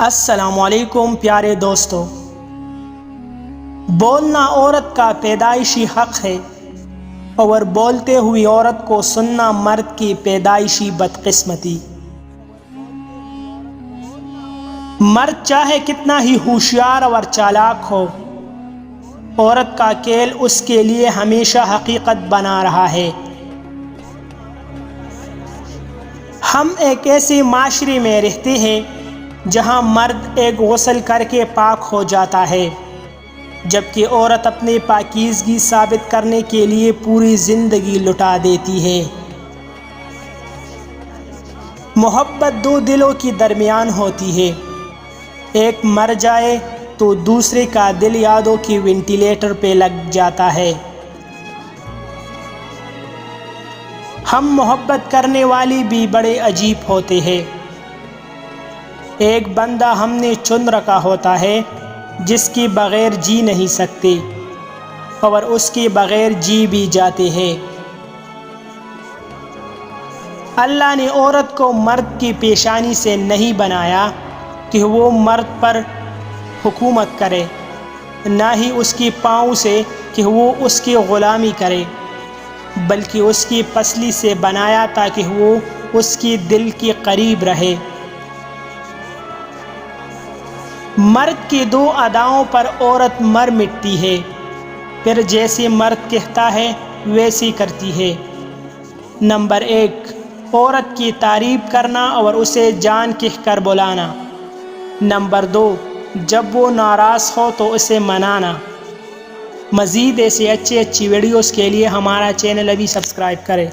السلام علیکم پیارے دوستو، بولنا عورت کا پیدائشی حق ہے اور بولتے ہوئی عورت کو سننا مرد کی پیدائشی بدقسمتی۔ مرد چاہے کتنا ہی ہوشیار اور چالاک ہو، عورت کا کیل اس کے لیے ہمیشہ حقیقت بنا رہا ہے۔ ہم ایک ایسے معاشرے میں رہتے ہیں جہاں مرد ایک غسل کر کے پاک ہو جاتا ہے، جبکہ عورت اپنی پاکیزگی ثابت کرنے کے لیے پوری زندگی لٹا دیتی ہے۔ محبت دو دلوں کے درمیان ہوتی ہے، ایک مر جائے تو دوسرے کا دل یادوں کے وینٹیلیٹر پہ لگ جاتا ہے۔ ہم محبت کرنے والے بھی بڑے عجیب ہوتے ہیں۔ ایک بندہ ہم نے چن رکھا ہوتا ہے جس کے بغیر جی نہیں سکتے، اور اس کے بغیر جی بھی جاتے ہیں۔ اللہ نے عورت کو مرد کی پیشانی سے نہیں بنایا کہ وہ مرد پر حکومت کرے، نہ ہی اس کی پاؤں سے کہ وہ اس کی غلامی کرے، بلکہ اس کی پسلی سے بنایا تاکہ وہ اس کے دل کے قریب رہے۔ مرد کی دو اداؤں پر عورت مر مٹتی ہے، پھر جیسے مرد کہتا ہے ویسے کرتی ہے۔ نمبر 1، عورت کی تعریف کرنا اور اسے جان کہہ کر بلانا۔ نمبر 2، جب وہ ناراض ہو تو اسے منانا۔ مزید ایسے اچھی ویڈیوز کے لیے ہمارا چینل ابھی سبسکرائب کریں۔